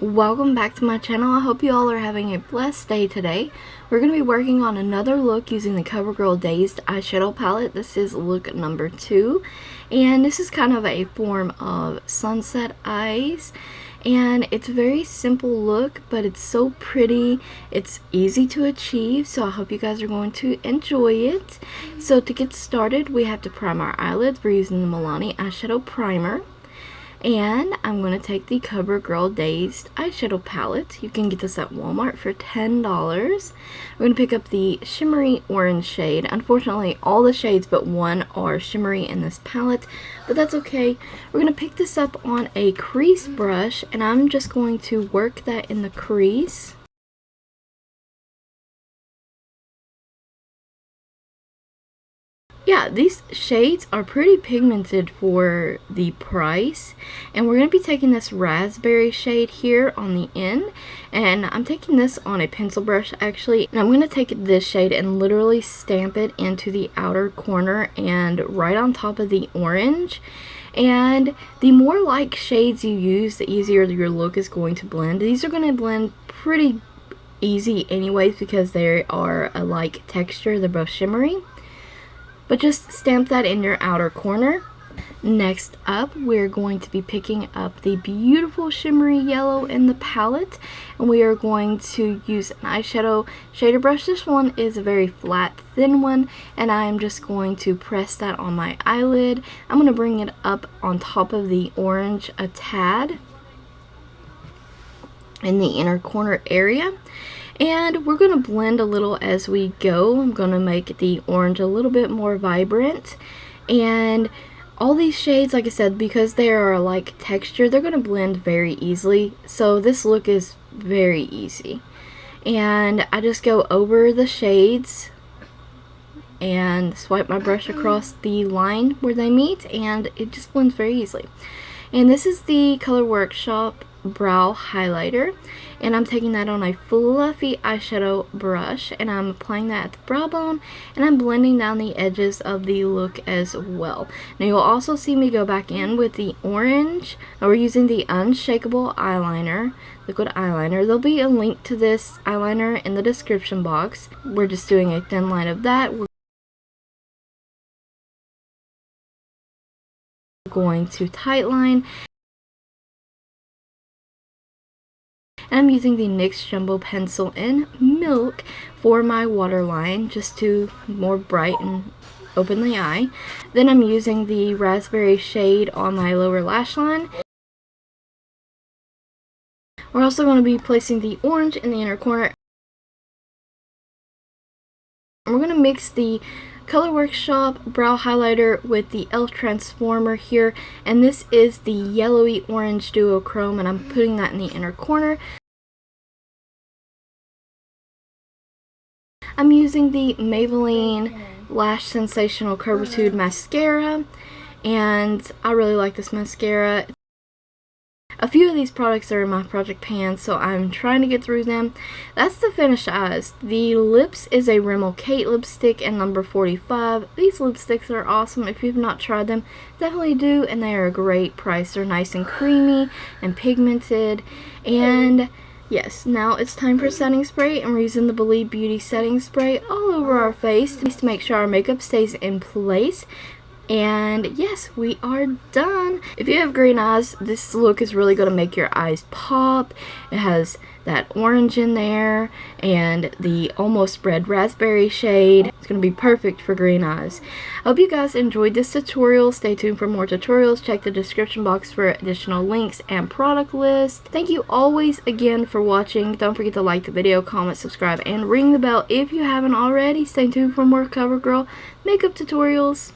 Welcome back to my channel. I hope you all are having a blessed day today. We're going to be working on another look using the Covergirl DAZED eyeshadow palette. This is look number 2, and this is kind of a form of sunset eyes, and it's a very simple look, but it's so pretty. It's easy to achieve, so I hope you guys are going to enjoy it. So to get started, we have to prime our eyelids. We're using the Milani eyeshadow primer. And I'm going to take the Covergirl DAZED eyeshadow palette. You can get this at Walmart for $10. We're going to pick up the shimmery orange shade. Unfortunately, all the shades but one are shimmery in this palette, but that's okay. We're going to pick this up on a crease brush, and I'm just going to work that in the crease. Yeah, these shades are pretty pigmented for the price, and we're going to be taking this raspberry shade here on the end, and I'm taking this on a pencil brush actually, and I'm going to take this shade and literally stamp it into the outer corner and right on top of the orange. And the more like shades you use, the easier your look is going to blend. These are going to blend pretty easy anyways because they are a like texture. They're both shimmery. But just stamp that in your outer corner. Next up, we're going to be picking up the beautiful shimmery yellow in the palette, and we are going to use an eyeshadow shader brush. This one is a very flat, thin one, and I am just going to press that on my eyelid. I'm going to bring it up on top of the orange a tad in the inner corner area. And we're going to blend a little as we go. I'm going to make the orange a little bit more vibrant. And all these shades, like I said, because they are like texture, they're going to blend very easily. So this look is very easy. And I just go over the shades and swipe my brush across the line where they meet, and it just blends very easily. And this is the Color Workshop Brow Highlighter, and I'm taking that on a fluffy eyeshadow brush, and I'm applying that at the brow bone, and I'm blending down the edges of the look as well. Now you'll also see me go back in with the orange. Now we're using the Unshakeable Eyeliner, liquid eyeliner. There'll be a link to this eyeliner in the description box. We're just doing a thin line of that. We're going to tightline. I'm using the NYX Jumbo Pencil in Milk for my waterline, just to more bright and open the eye. Then I'm using the raspberry shade on my lower lash line. We're also going to be placing the orange in the inner corner. And we're going to mix the Color Workshop Brow Highlighter with the e.l.f. Transformer here, and this is the yellowy orange duochrome, and I'm putting that in the inner corner. I'm using the Maybelline Lash Sensational Curvitude Mascara, and I really like this mascara. A few of these products are in my project pan, so I'm trying to get through them. That's the finished eyes. The lips is a Rimmel Kate lipstick in number 45. These lipsticks are awesome. If you've not tried them, definitely do, and they are a great price. They're nice and creamy and pigmented. And yes, now it's time for setting spray, and we're using the Believe Beauty setting spray all over our face to make sure our makeup stays in place. And yes, we are done. If you have green eyes, this look is really going to make your eyes pop. It has that orange in there and the almost red raspberry shade. It's going to be perfect for green eyes. I hope you guys enjoyed this tutorial. Stay tuned for more tutorials. Check the description box for additional links and product lists. Thank you always again for watching. Don't forget to like the video, comment, subscribe, and ring the bell if you haven't already. Stay tuned for more Covergirl makeup tutorials.